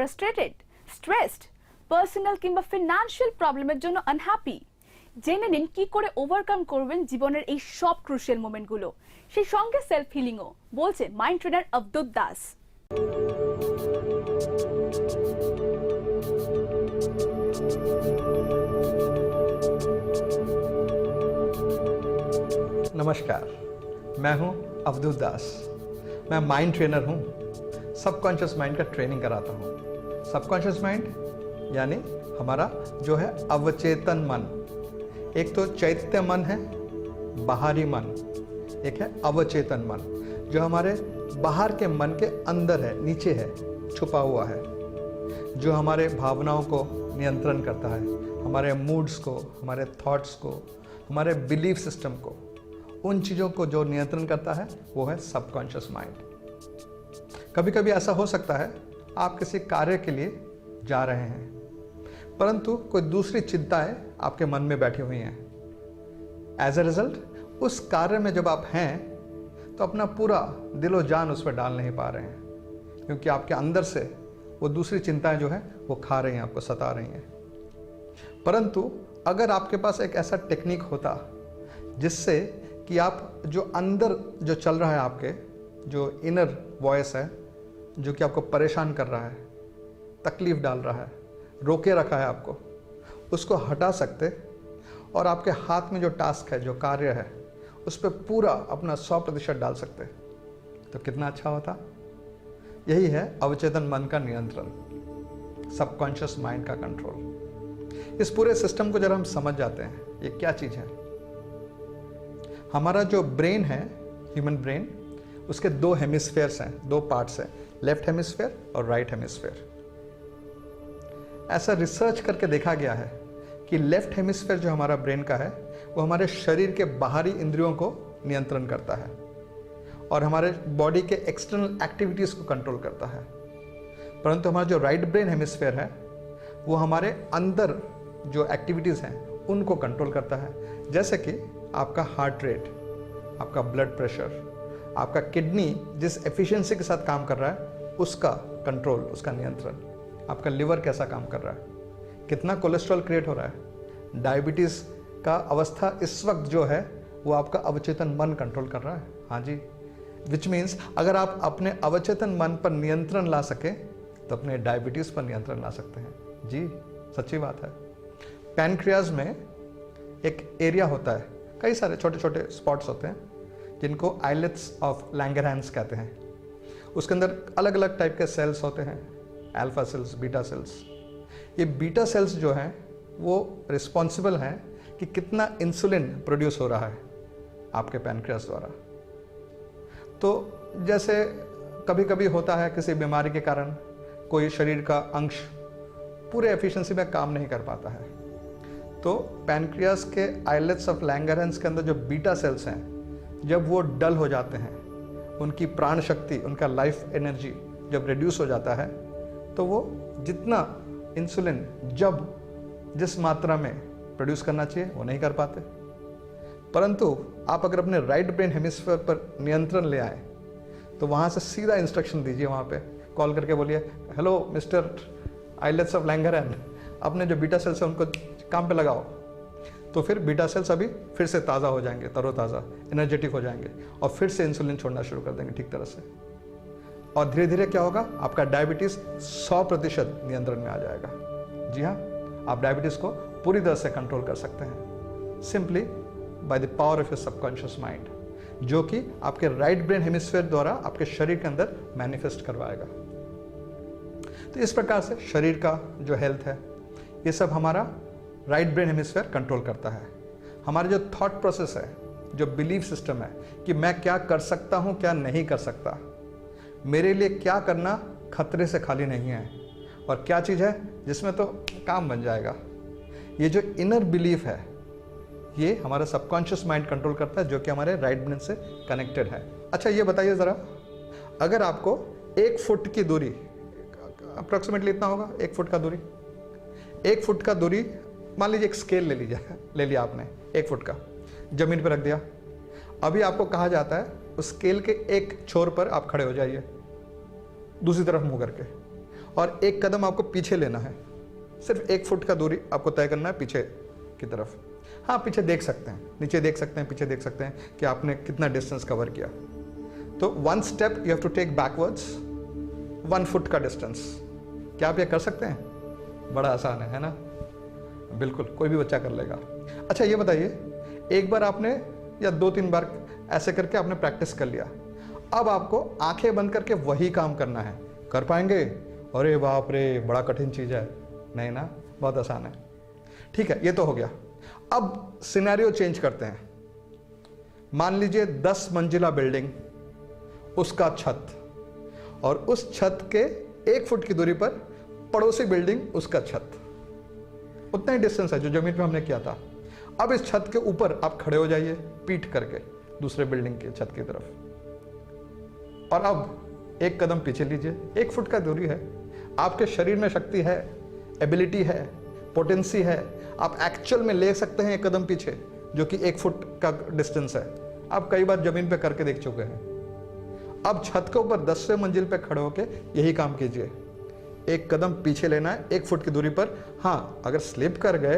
Frustrated, stressed, personal কিংবা financial প্রবলেমের জন্য আনহ্যাপি? জেনে নিন কি করে ওভারকাম করবেন জীবনের এই সব ক্রুশিয়াল মোমেন্টগুলো, সেই সঙ্গে সেলফ হিলিংও, বলছে মাইন্ড ট্রেনার অবদুত দাস। नमस्कार, मैं हूं अवधूत दास। मैं माइंड ट्रेनर हूं। सबकॉन्शियस माइंड का ट्रेनिंग कराता हूं। सबकॉन्शियस माइंड यानी हमारा जो है अवचेतन मन। एक तो चैत्य मन है, बाहरी मन, एक है अवचेतन मन जो हमारे बाहर के मन के अंदर है, नीचे है, छुपा हुआ है, जो हमारे भावनाओं को नियंत्रण करता है, हमारे मूड्स को, हमारे थॉट्स को, हमारे बिलीफ सिस्टम को, उन चीज़ों को जो नियंत्रण करता है वो है सबकॉन्शियस माइंड। कभी कभी ऐसा हो सकता है आप किसी कार्य के लिए जा रहे हैं परंतु कोई दूसरी चिंताएं आपके मन में बैठी हुई हैं। एज ए रिजल्ट उस कार्य में जब आप हैं तो अपना पूरा दिलो जान उस पर डाल नहीं पा रहे हैं, क्योंकि आपके अंदर से वो दूसरी चिंताएं जो है वो खा रही हैं, आपको सता रही हैं। परंतु अगर आपके पास एक ऐसा टेक्निक होता जिससे कि आप जो अंदर जो चल रहा है, आपके जो इनर वॉइस है जो कि आपको परेशान कर रहा है, तकलीफ डाल रहा है, रोके रखा है आपको, उसको हटा सकते और आपके हाथ में जो टास्क है, जो कार्य है, उस पर पूरा अपना 100% डाल सकते, तो कितना अच्छा होता। यही है अवचेतन मन का नियंत्रण, सबकॉन्शियस माइंड का कंट्रोल। इस पूरे सिस्टम को जब हम समझ जाते हैं ये क्या चीज़ है। हमारा जो ब्रेन है, ह्यूमन ब्रेन, उसके 2 हेमिस्फेयर्स हैं, 2 पार्ट्स हैं, लेफ्ट हेमिस्फेयर और राइट हेमिस्फेयर। ऐसा रिसर्च करके देखा गया है कि लेफ्ट हेमिस्फेयर जो हमारा ब्रेन का है वो हमारे शरीर के बाहरी इंद्रियों को नियंत्रण करता है और हमारे बॉडी के एक्सटर्नल एक्टिविटीज़ को कंट्रोल करता है। परंतु हमारा जो राइट ब्रेन हेमिस्फेयर है वो हमारे अंदर जो एक्टिविटीज़ हैं उनको कंट्रोल करता है, जैसे कि आपका हार्ट रेट, आपका ब्लड प्रेशर, आपका किडनी जिस एफिशिएंसी के साथ काम कर रहा है उसका कंट्रोल, उसका नियंत्रण, आपका लिवर कैसा काम कर रहा है, कितना कोलेस्ट्रॉल क्रिएट हो रहा है, डायबिटीज़ का अवस्था इस वक्त जो है वो आपका अवचेतन मन कंट्रोल कर रहा है। हाँ जी, विच मीन्स अगर आप अपने अवचेतन मन पर नियंत्रण ला सकें तो अपने डायबिटीज़ पर नियंत्रण ला सकते हैं। जी, सच्ची बात है। पैनक्रियाज में एक एरिया होता है, कई सारे छोटे छोटे स्पॉट्स होते हैं जिनको आइलेट्स ऑफ लैंगरहैंस कहते हैं। उसके अंदर अलग अलग टाइप के सेल्स होते हैं, अल्फा सेल्स, बीटा सेल्स। ये बीटा सेल्स जो हैं वो रिस्पॉन्सिबल हैं कि कितना इंसुलिन प्रोड्यूस हो रहा है आपके पैनक्रियास द्वारा। तो जैसे कभी कभी होता है किसी बीमारी के कारण कोई शरीर का अंश पूरे एफिशिएंसी में काम नहीं कर पाता है, तो पैनक्रियास के आइलेट्स ऑफ लैंगरहैंस के अंदर जो बीटा सेल्स हैं जब वो डल हो जाते हैं, उनकी प्राण शक्ति, उनका लाइफ एनर्जी जब रिड्यूस हो जाता है तो वो जितना इंसुलिन जब जिस मात्रा में प्रोड्यूस करना चाहिए वो नहीं कर पाते। परंतु आप अगर अपने राइट ब्रेन हेमिस्फीयर पर नियंत्रण ले आए तो वहाँ से सीधा इंस्ट्रक्शन दीजिए, वहाँ पे कॉल करके बोलिए, hello mister islets of Langerhans, अपने जो बीटा सेल्स है उनको काम पे लगाओ। तो फिर बीटा सेल्स अभी फिर से ताज़ा हो जाएंगे, तरोताज़ा, एनर्जेटिक हो जाएंगे और फिर से इंसुलिन छोड़ना शुरू कर देंगे ठीक तरह से। और धीरे धीरे क्या होगा, आपका डायबिटीज़ 100% नियंत्रण में आ जाएगा। जी हाँ, आप डायबिटीज़ को पूरी तरह से कंट्रोल कर सकते हैं simply by the power of your subconscious mind, जो कि आपके राइट ब्रेन हेमिस्फीयर द्वारा आपके शरीर के अंदर मैनिफेस्ट करवाएगा। तो इस प्रकार से शरीर का जो हेल्थ है ये सब हमारा राइट ब्रेन हेमिस्फीयर कंट्रोल करता है। हमारे जो थॉट प्रोसेस है, जो बिलीफ सिस्टम है कि मैं क्या कर सकता हूँ, क्या नहीं कर सकता, मेरे लिए क्या करना खतरे से खाली नहीं है और क्या चीज़ है जिसमें तो काम बन जाएगा, ये जो इनर बिलीफ है ये हमारा सबकॉन्शियस माइंड कंट्रोल करता है, जो कि हमारे राइट ब्रेन से कनेक्टेड है। अच्छा ये बताइए ज़रा, अगर आपको 1 फुट की दूरी, अप्रोक्सीमेटली इतना होगा 1 फुट का दूरी, 1 फुट का दूरी मान लीजिए एक स्केल ले लिया आपने 1 फुट का, ज़मीन पर रख दिया। अभी आपको कहा जाता है उस स्केल के एक छोर पर आप खड़े हो जाइए, दूसरी तरफ मुंह करके, और एक कदम आपको पीछे लेना है। सिर्फ 1 फुट का दूरी आपको तय करना है पीछे की तरफ। हाँ, पीछे देख सकते हैं, नीचे देख सकते हैं, पीछे देख सकते हैं कि आपने कितना डिस्टेंस कवर किया। तो 1 step you have to take backwards 1 foot का डिस्टेंस। क्या आप ये कर सकते हैं? बड़ा आसान है ना? बिल्कुल, कोई भी बच्चा कर लेगा। अच्छा ये बताइए, एक बार आपने या 2-3 बार ऐसे करके आपने प्रैक्टिस कर लिया, अब आपको आंखें बंद करके वही काम करना है। कर पाएंगे? अरे बाप रे, बड़ा कठिन चीज़ है। नहीं ना, बहुत आसान है। ठीक है, ये तो हो गया। अब सिनेरियो चेंज करते हैं। मान लीजिए 10 मंजिला बिल्डिंग, उसका छत, और उस छत के 1 फुट की दूरी पर पड़ोसी बिल्डिंग, उसका छत। उतना ही डिस्टेंस है जो जमीन पे हमने किया था। अब इस छत के ऊपर आप खड़े हो जाइए पीठ करके दूसरे बिल्डिंग के छत की तरफ, और अब 1 कदम पीछे लीजिए। 1 फुट का दूरी है, आपके शरीर में शक्ति है, एबिलिटी है, पोटेंसी है, आप एक्चुअल में ले सकते हैं 1 कदम पीछे, जो कि 1 फुट का डिस्टेंस है। आप कई बार जमीन पे करके देख चुके हैं। अब छत के ऊपर 10वें मंजिल पे खड़े होके यही काम कीजिए। 1 कदम पीछे लेना है 1 फुट की दूरी पर। हाँ, अगर स्लिप कर गए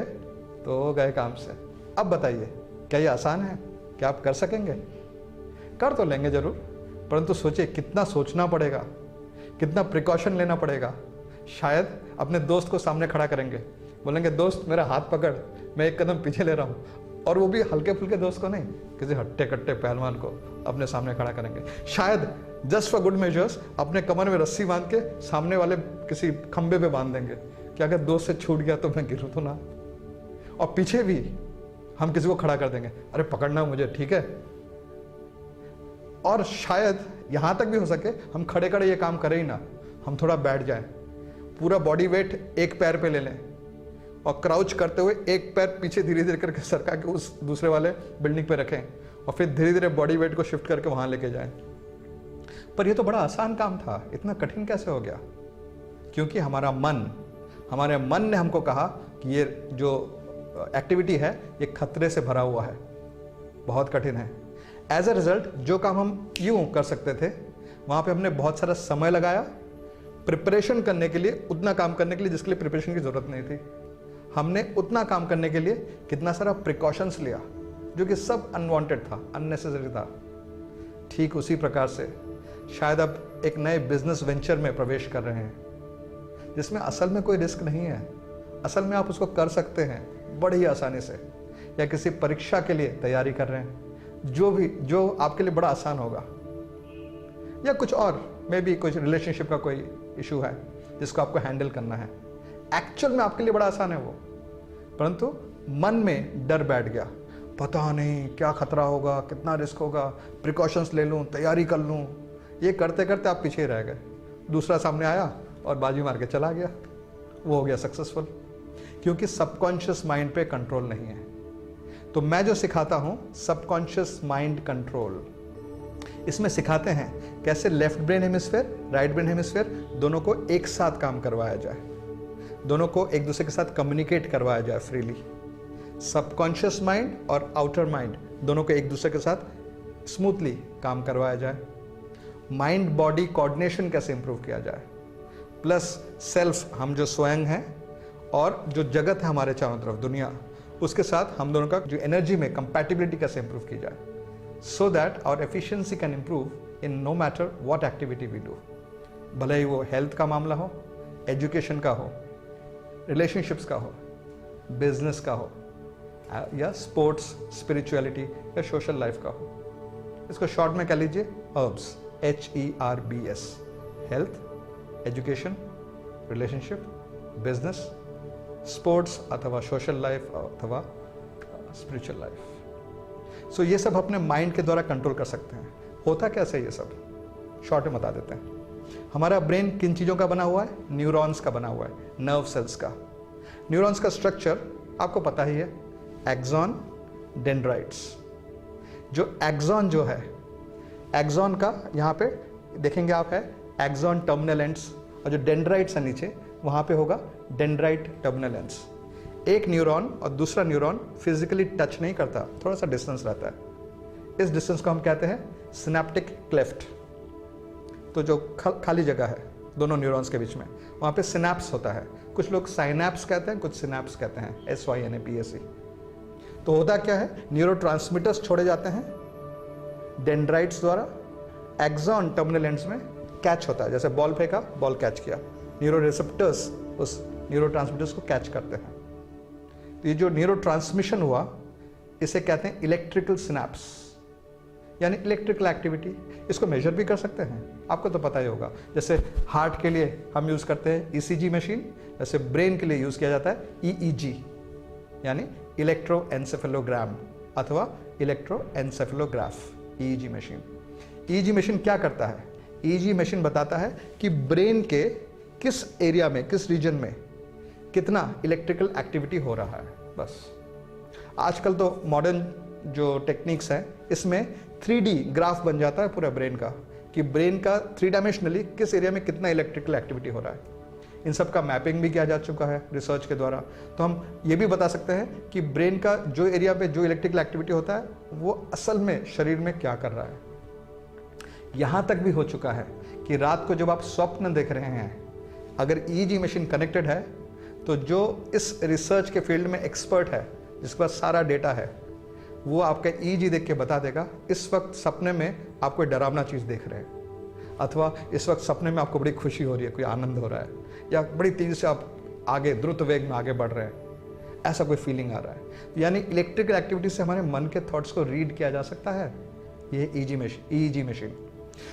तो गए काम से। अब बताइए, क्या ये आसान है? क्या आप कर सकेंगे? कर तो लेंगे जरूर, परंतु सोचिए कितना सोचना पड़ेगा, कितना प्रिकॉशन लेना पड़ेगा। शायद अपने दोस्त को सामने खड़ा करेंगे, बोलेंगे दोस्त मेरा हाथ पकड़, मैं 1 कदम पीछे ले रहा हूँ, और वो भी हल्के फुल्के दोस्त को नहीं, किसी हट्टे कट्टे पहलवान को अपने सामने खड़ा करेंगे। शायद जस्ट फॉर गुड मेजर्स अपने कमर में रस्सी बांध के सामने वाले किसी खंबे पे बांध देंगे कि अगर दोस्त से छूट गया तो मैं गिरूँ तो ना। और पीछे भी हम किसी को खड़ा कर देंगे, अरे पकड़ना मुझे, ठीक है। और शायद यहां तक भी हो सके हम खड़े खड़े ये काम करें ही ना, हम थोड़ा बैठ जाएं, पूरा बॉडी वेट एक पैर पे ले लें और क्राउच करते हुए एक पैर पीछे धीरे धीरे करके सरका के उस दूसरे वाले बिल्डिंग पे रखें, और फिर धीरे धीरे बॉडी वेट को शिफ्ट करके वहां लेके जाएं। पर ये तो बड़ा आसान काम था, इतना कठिन कैसे हो गया? क्योंकि हमारे मन ने हमको कहा कि ये जो एक्टिविटी है ये खतरे से भरा हुआ है, बहुत कठिन है। एज अ रिजल्ट जो काम हम यूं कर सकते थे, वहां पे हमने बहुत सारा समय लगाया प्रिपरेशन करने के लिए, उतना काम करने के लिए जिसके लिए प्रिपरेशन की जरूरत नहीं थी। हमने उतना काम करने के लिए कितना सारा प्रिकॉशंस लिया, जो कि सब अनवांटेड था, अननेसेसरी था। ठीक उसी प्रकार से शायद आप एक नए बिजनेस वेंचर में प्रवेश कर रहे हैं, जिसमें असल में कोई रिस्क नहीं है, असल में आप उसको कर सकते हैं बड़ी आसानी से। या किसी परीक्षा के लिए तैयारी कर रहे हैं, जो आपके लिए बड़ा आसान होगा, या कुछ और मे बी कुछ रिलेशनशिप का कोई इशू है जिसको आपको हैंडल करना है, एक्चुअल में आपके लिए बड़ा आसान है वो, परंतु मन में डर बैठ गया, पता नहीं क्या खतरा होगा, कितना रिस्क होगा, प्रिकॉशंस ले लूं, तैयारी कर लूं। ये करते करते आप पीछे ही रह गए, दूसरा सामने आया और बाजी मार के चला गया, वो हो गया सक्सेसफुल। क्योंकि सबकॉन्शियस माइंड पे कंट्रोल नहीं है। तो मैं जो सिखाता हूं सबकॉन्शियस माइंड कंट्रोल, इसमें सिखाते हैं कैसे left brain hemisphere, right brain hemisphere दोनों को एक साथ काम करवाया जाए, दोनों को एक दूसरे के साथ कम्युनिकेट करवाया जाए फ्रीली। सबकॉन्शियस माइंड और आउटर माइंड दोनों को एक दूसरे के साथ स्मूथली काम करवाया जाए। माइंड बॉडी कोऑर्डिनेशन कैसे इंप्रूव किया जाए, प्लस सेल्फ, हम जो स्वयं हैं और जो जगत है हमारे चारों तरफ दुनिया, उसके साथ हम दोनों का जो एनर्जी में कंपैटिबिलिटी कैसे इंप्रूव की जाए, so that our efficiency can improve in no matter what activity we do. भले ही वो हेल्थ का मामला हो, एजुकेशन का हो, रिलेशनशिप्स का हो, बिजनेस का हो, या स्पोर्ट्स, स्पिरिचुअलिटी या सोशल लाइफ का हो। इसको शॉर्ट में कह लीजिए HERBS, HERBS, health, education, relationship, business, sports अथवा सोशल लाइफ अथवा स्पिरिचुअल लाइफ। सो ये सब अपने माइंड के द्वारा कंट्रोल कर सकते हैं। होता कैसे ये सब, शॉर्ट में बता देते हैं। हमारा ब्रेन किन चीज़ों का बना हुआ है? न्यूरॉन्स का बना हुआ है, नर्व सेल्स का। न्यूरॉन्स का स्ट्रक्चर आपको पता ही है, एक्सॉन, डेंड्राइट्स। जो एक्सॉन जो है, एक्सॉन का यहाँ पे देखेंगे आप है एक्सॉन टर्मिनल एंड्स, और जो डेंड्राइट्स है नीचे वहाँ पे होगा डेंड्राइट टर्मिनल एंड्स। एक न्यूरॉन और दूसरा न्यूरॉन फिजिकली टच नहीं करता, थोड़ा सा डिस्टेंस रहता है। इस डिस्टेंस को हम कहते हैं सिनेप्टिक क्लेफ्ट। तो जो खाली जगह है दोनों न्यूरॉन्स के बीच में, वहाँ पे सिनैप्स होता है, कुछ लोग साइनैप्स कहते हैं, कुछ सिनैप्स कहते हैं, SYNAPS। तो होता क्या है, न्यूरोट्रांसमीटर्स छोड़े जाते हैं डेंड्राइट्स द्वारा, एक्सॉन टर्मिनल एंड्स में कैच होता है, जैसे बॉल फेंका, बॉल कैच किया, न्यूरो रिसेप्टर्स उस न्यूरोट्रांसमीटर्स को कैच करते हैं। तो ये जो न्यूरो ट्रांसमिशन हुआ इसे कहते हैं इलेक्ट्रिकल सिनैप्स, यानी इलेक्ट्रिकल एक्टिविटी। इसको मेजर भी कर सकते हैं, आपको तो पता ही होगा। जैसे हार्ट के लिए हम यूज करते हैं ECG मशीन, जैसे ब्रेन के लिए यूज किया जाता है EEG, यानी इलेक्ट्रोएन्सेफेलोग्राम अथवा इलेक्ट्रोएन्सेफेलोग्राफ, EEG मशीन। EEG मशीन क्या करता है? EEG मशीन बताता है कि ब्रेन के किस एरिया में, किस रीजन में कितना इलेक्ट्रिकल एक्टिविटी हो रहा है। बस आजकल तो मॉडर्न जो टेक्निक्स हैं इसमें 3D ग्राफ बन जाता है पूरा ब्रेन का, कि ब्रेन का 3 डायमेंशनली किस एरिया में कितना इलेक्ट्रिकल एक्टिविटी हो रहा है। इन सब का मैपिंग भी किया जा चुका है रिसर्च के द्वारा। तो हम ये भी बता सकते हैं कि ब्रेन का जो एरिया पे जो इलेक्ट्रिकल एक्टिविटी होता है वो असल में शरीर में क्या कर रहा है। यहाँ तक भी हो चुका है कि रात को जब आप स्वप्न देख रहे हैं, अगर EEG मशीन कनेक्टेड है तो जो इस रिसर्च के फील्ड में एक्सपर्ट है, जिसके पास सारा डेटा है, वो आपका EEG देख के बता देगा इस वक्त सपने में आप कोई डरावना चीज़ देख रहे हैं, अथवा इस वक्त सपने में आपको बड़ी खुशी हो रही है, कोई आनंद हो रहा है, या बड़ी तेज़ी से आप आगे द्रुत वेग में आगे बढ़ रहे हैं, ऐसा कोई फीलिंग आ रहा है। यानी इलेक्ट्रिकल एक्टिविटी से हमारे मन के थॉट्स को रीड किया जा सकता है, ये EEG मशीन।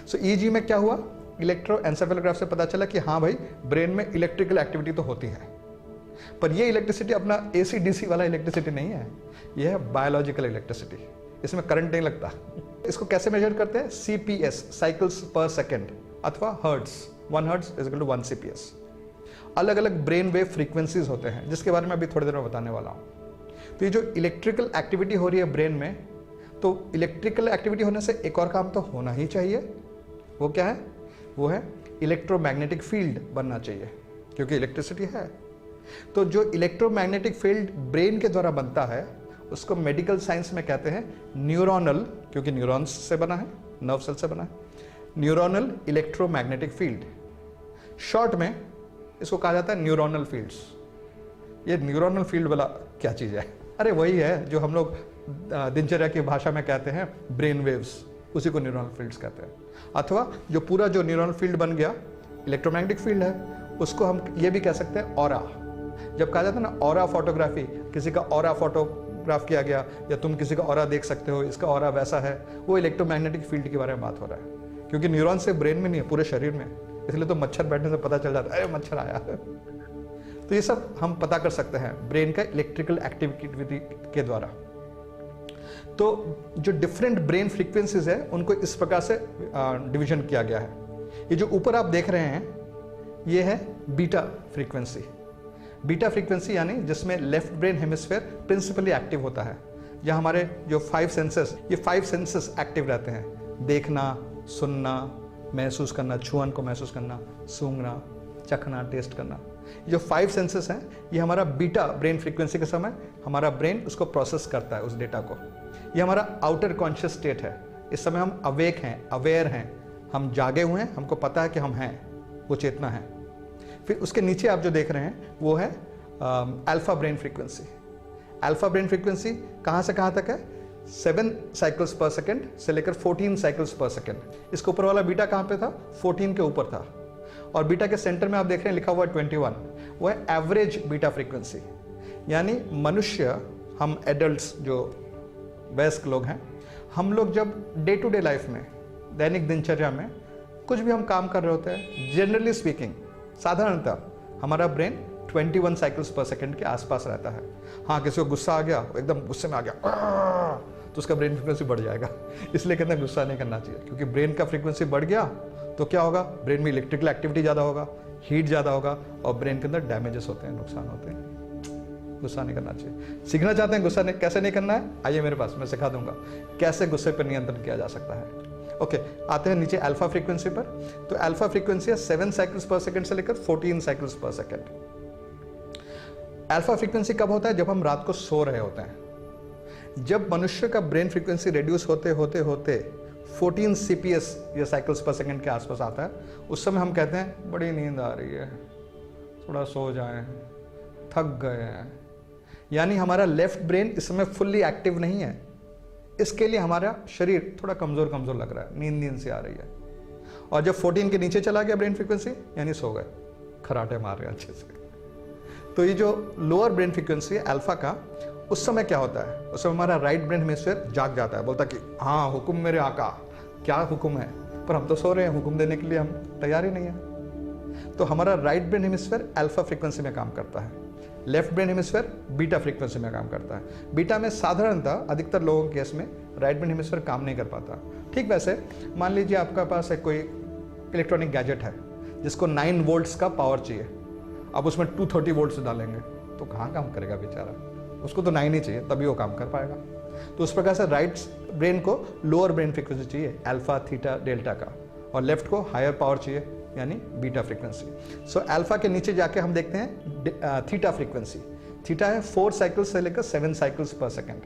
सो EEG में क्या हुआ, इलेक्ट्रोएन्सेफेलोग्राफ से पता चला कि हाँ भाई, ब्रेन में इलेक्ट्रिकल एक्टिविटी तो होती है, पर ये इलेक्ट्रिसिटी अपना AC/DC वाला इलेक्ट्रिसिटी नहीं है, ये है बायोलॉजिकल इलेक्ट्रिसिटी, इसमें करंट नहीं लगता। इसको कैसे मेजर करते हैं? CPS, साइकिल्स पर सेकेंड, अथवा hertz, 1 hertz is equal to 1 CPS। अलग अलग ब्रेन वेव फ्रीक्वेंसीज होते हैं, जिसके बारे में अभी थोड़ी देर में बताने वाला हूँ। तो ये जो इलेक्ट्रिकल एक्टिविटी हो रही है ब्रेन में, तो इलेक्ट्रिकल एक्टिविटी होने से एक और काम तो होना ही चाहिए, वो क्या है? वो है इलेक्ट्रोमैग्नेटिक फील्ड बनना चाहिए, क्योंकि इलेक्ट्रिसिटी है। तो जो इलेक्ट्रोमैग्नेटिक फील्ड ब्रेन के द्वारा बनता है उसको मेडिकल साइंस में कहते हैं न्यूरोनल, क्योंकि न्यूरॉन्स से बना है, नर्व सेल से बना है, न्यूरोनल इलेक्ट्रोमैग्नेटिक फील्ड। शॉर्ट में इसको कहा जाता है न्यूरोनल फील्ड्स। ये न्यूरोनल फील्ड वाला क्या चीज़ है? अरे वही है जो हम लोग दिनचर्या की भाषा में कहते हैं ब्रेन वेव्स, उसी को न्यूरोनल फील्ड्स कहते हैं। अथवा जो पूरा जो न्यूरोनल फील्ड बन गया इलेक्ट्रोमैग्नेटिक फील्ड है, उसको हम ये भी कह सकते हैं ऑरा। जब कहा जाता है ना ऑरा फोटोग्राफी, किसी का ऑरा फोटोग्राफ किया गया, या तुम किसी का ऑरा देख सकते हो, इसका ऑरा वैसा है, वो इलेक्ट्रोमैग्नेटिक फील्ड के बारे में बात हो रहा है। क्योंकि न्यूरॉन से ब्रेन में नहीं है, पूरे शरीर में, इसलिए तो मच्छर बैठने से पता चल जाता है अरे मच्छर आया। तो ये सब हम पता कर सकते हैं ब्रेन का इलेक्ट्रिकल एक्टिविटी के द्वारा। तो जो डिफरेंट ब्रेन फ्रीक्वेंसीज है उनको इस प्रकार से डिवीजन किया गया है। ये जो ऊपर आप देख रहे हैं ये है बीटा फ्रीक्वेंसी। बीटा फ्रीक्वेंसी यानी जिसमें left brain hemisphere principally active होता है, जहाँ हमारे जो 5 सेंसेस, ये 5 सेंसेस एक्टिव रहते हैं। देखना, सुनना, महसूस करना, छुअन को महसूस करना, सूंघना, चखना, टेस्ट करना, जो 5 सेंसेस हैं ये हमारा बीटा ब्रेन फ्रीक्वेंसी के समय हमारा ब्रेन उसको प्रोसेस करता है, उस डेटा को। ये हमारा आउटर कॉन्शियस स्टेट है। इस समय हम अवेक हैं, अवेयर हैं, हम जागे हुए हैं, हमको पता है कि हम हैं, वो चेतना है। फिर उसके नीचे आप जो देख रहे हैं वो है alpha brain frequency. Alpha brain frequency कहाँ से कहाँ तक है? 7 साइकिल्स पर सेकेंड से लेकर 14 साइकिल्स पर सेकेंड। इसके ऊपर वाला बीटा कहाँ पे था? 14 के ऊपर था। और बीटा के सेंटर में आप देख रहे हैं लिखा हुआ है 21, वो है एवरेज बीटा फ्रीक्वेंसी। यानी मनुष्य, हम एडल्ट्स जो वयस्क लोग हैं, हम लोग जब डे टू डे लाइफ में, दैनिक दिनचर्या में कुछ भी हम काम कर रहे होते हैं, जनरली स्पीकिंग, साधारणतः हमारा ब्रेन 21 साइकिल्स पर सेकेंड के आसपास रहता है। हाँ, किसी को गुस्सा आ गया, एकदम गुस्से में आ गया, तो उसका ब्रेन फ्रीक्वेंसी बढ़ जाएगा। इसलिए कहते हैं गुस्सा नहीं करना चाहिए, क्योंकि ब्रेन का फ्रीक्वेंसी बढ़ गया तो क्या होगा? ब्रेन में इलेक्ट्रिकल एक्टिविटी ज़्यादा होगा, हीट ज़्यादा होगा, और ब्रेन के अंदर डैमेजेस होते हैं, नुकसान होते हैं। गुस्सा नहीं करना चाहिए। सीखना चाहते हैं गुस्सा कैसे नहीं करना है? आइए मेरे पास, मैं सिखा दूंगा कैसे गुस्से पर नियंत्रण किया जा सकता है। ओके, आते हैं नीचे अल्फा फ्रीक्वेंसी पर। तो अल्फा फ्रीक्वेंसी है 7 साइकिल्स पर सेकंड से लेकर 14 साइकिल्स पर सेकंड। अल्फा फ्रीक्वेंसी कब होता है? जब हम रात को सो रहे होते हैं। जब मनुष्य का ब्रेन फ्रीक्वेंसी रिड्यूस होते होते होते 14 CPS या साइकिल्स पर सेकंड के आसपास आता है, उस समय हम कहते हैं बड़ी नींद आ रही है, थोड़ा सो जाएं, थक गए हैं, यानी हमारा लेफ्ट ब्रेन इस समय फुल्ली एक्टिव नहीं है। इसके लिए हमारा शरीर थोड़ा कमज़ोर कमज़ोर लग रहा है, नींद से आ रही है। और जब 14 के नीचे चला गया ब्रेन फ्रीक्वेंसी, यानी सो गए, खराटे मार रहे हैं अच्छे से। तो ये जो लोअर ब्रेन फ्रीक्वेंसी है अल्फा का, उस समय क्या होता है, उस समय हमारा राइट ब्रेन हेमिस्फीयर जाग जाता है, बोलता कि हाँ हुक्म मेरे आका, क्या हुक्म है, पर हम तो सो रहे हैं, हुक्म देने के लिए हम तैयार ही नहीं है। तो हमारा right brain hemisphere alpha frequency में काम करता है, left brain hemisphere beta frequency में काम करता है। बीटा में साधारणतः अधिकतर लोगों के केस में राइट ब्रेन हेमिस्फीयर काम नहीं कर पाता। ठीक वैसे मान लीजिए आपका पास एक कोई इलेक्ट्रॉनिक गैजेट है जिसको 9 वोल्ट्स का पावर चाहिए, अब उसमें 230 वोल्ट्स डालेंगे तो कहाँ काम करेगा बेचारा, उसको तो 9 ही चाहिए तभी वो काम कर पाएगा। तो उस प्रकार से राइट ब्रेन को लोअर ब्रेन फ्रीक्वेंसी चाहिए अल्फा थीटा डेल्टा का, और लेफ्ट को हायर पावर चाहिए यानी बीटा फ्रीक्वेंसी। सो अल्फा के नीचे जाके हम देखते हैं थीटा फ्रीक्वेंसी। थीटा है 4 साइकिल्स से लेकर 7 साइकिल्स पर सेकेंड।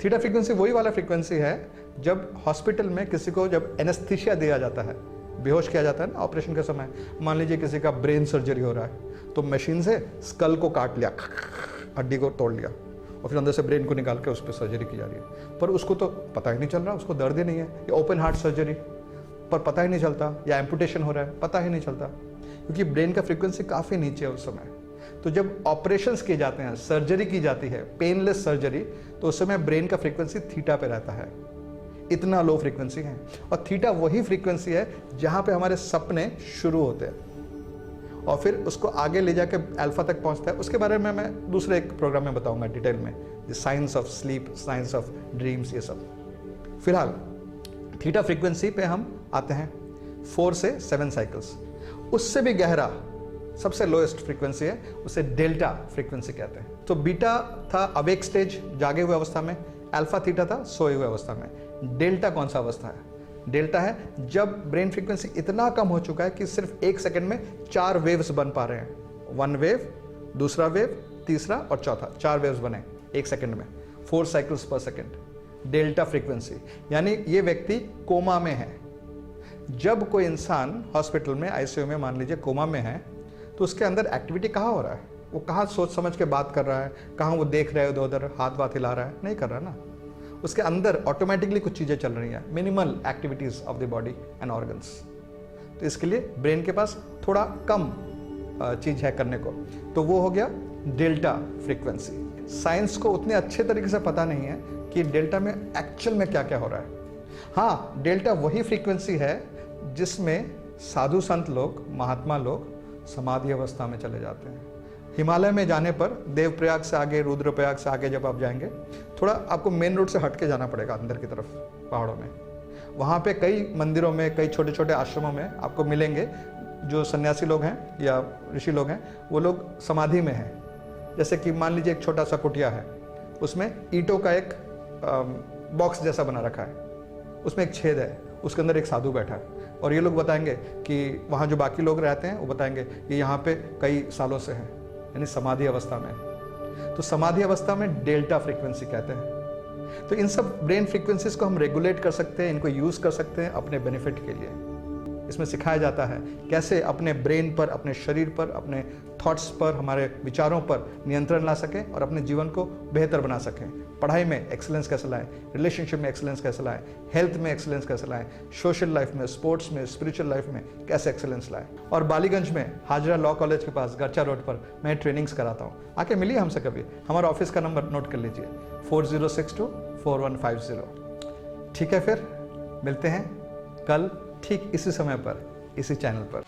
थीटा फ्रीक्वेंसी वही वाला फ्रीक्वेंसी है जब हॉस्पिटल में किसी को जब एनेस्थीसिया दिया जाता है, बेहोश किया जाता है ना ऑपरेशन के समय, मान लीजिए किसी का ब्रेन सर्जरी हो रहा है तो मशीन से स्कल को काट लिया, हड्डी को तोड़ लिया और फिर अंदर से ब्रेन को निकाल के उस पर सर्जरी की जा रही है, पर उसको तो पता ही नहीं चल रहा, उसको दर्द ही नहीं है। या ओपन हार्ट सर्जरी पर पता ही नहीं चलता, या एम्पुटेशन हो रहा है पता ही नहीं चलता, क्योंकि ब्रेन का फ्रीक्वेंसी काफ़ी नीचे है उस समय। तो जब ऑपरेशंस किए जाते हैं, सर्जरी की जाती है, पेनलेस सर्जरी, तो उस समय ब्रेन का फ्रीक्वेंसी थीटा पे रहता है, इतना लो फ्रीक्वेंसी है। और थीटा वही फ्रीक्वेंसी है जहाँ पे हमारे सपने शुरू होते हैं और फिर उसको आगे ले जाके अल्फा तक पहुँचता है। उसके बारे में मैं दूसरे एक प्रोग्राम में बताऊंगा डिटेल में, the science of sleep, science of dreams, ये सब। फिलहाल थीटा फ्रीक्वेंसी पे हम आते हैं 4 से 7 साइकिल्स। उससे भी गहरा सबसे लोएस्ट फ्रीक्वेंसी है, उसे डेल्टा फ्रीक्वेंसी कहते हैं। तो बीटा था अवेक स्टेज, जागे हुए अवस्था में, अल्फा थीटा था सोए हुए अवस्था में। डेल्टा कौन सा अवस्था है? डेल्टा है जब ब्रेन फ्रीक्वेंसी इतना कम हो चुका है कि सिर्फ 1 सेकंड में 4 वेव्स बन पा रहे हैं। 1 वेव, दूसरा वेव, तीसरा और चौथा, 4 वेव्स बने 1 सेकंड में, 4 साइकिल्स पर सेकंड। डेल्टा फ्रीक्वेंसी यानी ये व्यक्ति कोमा में है। जब कोई इंसान हॉस्पिटल में आईसीयू में मान लीजिए कोमा में है, तो उसके अंदर एक्टिविटी कहाँ हो रहा है? वो कहाँ सोच समझ के बात कर रहा है, कहाँ वो देख रहा है उधर उधर, हाथ वाथ हिला रहा है? नहीं कर रहा ना। उसके अंदर ऑटोमेटिकली कुछ चीज़ें चल रही हैं, minimal activities of the body and organs. तो इसके लिए ब्रेन के पास थोड़ा कम चीज़ है करने को, तो वो हो गया डेल्टा फ्रीक्वेंसी। साइंस को उतने अच्छे तरीके से पता नहीं है कि डेल्टा में एक्चुअल में क्या क्या हो रहा है। हाँ, डेल्टा वही फ्रीक्वेंसी है जिसमें साधु संत लोग, महात्मा लोग समाधि अवस्था में चले जाते हैं। हिमालय में जाने पर देवप्रयाग से आगे, रुद्रप्रयाग से आगे जब आप जाएंगे, थोड़ा आपको मेन रोड से हट के जाना पड़ेगा अंदर की तरफ पहाड़ों में। वहाँ पे कई मंदिरों में, कई छोटे छोटे आश्रमों में आपको मिलेंगे जो सन्यासी लोग हैं या ऋषि लोग हैं, वो लोग समाधि में हैं। जैसे कि मान लीजिए एक छोटा सा कुटिया है, उसमें ईंटों का एक बॉक्स जैसा बना रखा है, उसमें एक छेद है, उसके अंदर एक साधु बैठा है और ये लोग बताएंगे कि वहाँ जो बाकी लोग रहते हैं वो बताएंगे ये यहाँ पे कई सालों से हैं, यानी समाधि अवस्था में। तो समाधि अवस्था में डेल्टा फ्रीक्वेंसी कहते हैं। तो इन सब ब्रेन फ्रीक्वेंसीज को हम रेगुलेट कर सकते हैं, इनको यूज़ कर सकते हैं अपने बेनिफिट के लिए। इसमें सिखाया जाता है कैसे अपने ब्रेन पर, अपने शरीर पर, अपने थॉट्स पर, हमारे विचारों पर नियंत्रण ला सकें और अपने जीवन को बेहतर बना सकें। पढ़ाई में एक्सीलेंस कैसे लाएं, रिलेशनशिप में एक्सीलेंस कैसे लाएं, हेल्थ में एक्सीलेंस कैसे लाएं, सोशल लाइफ में, स्पोर्ट्स में, स्पिरिचुअल लाइफ में कैसे एक्सीलेंस लाएं। और बालीगंज में हाजरा लॉ कॉलेज के पास गरचा रोड पर मैं ट्रेनिंग्स कराता हूँ, आके मिलिए हमसे कभी। हमारा ऑफिस का नंबर नोट कर लीजिए, 40624150। ठीक है, फिर मिलते हैं कल ठीक इसी समय पर, इसी चैनल पर।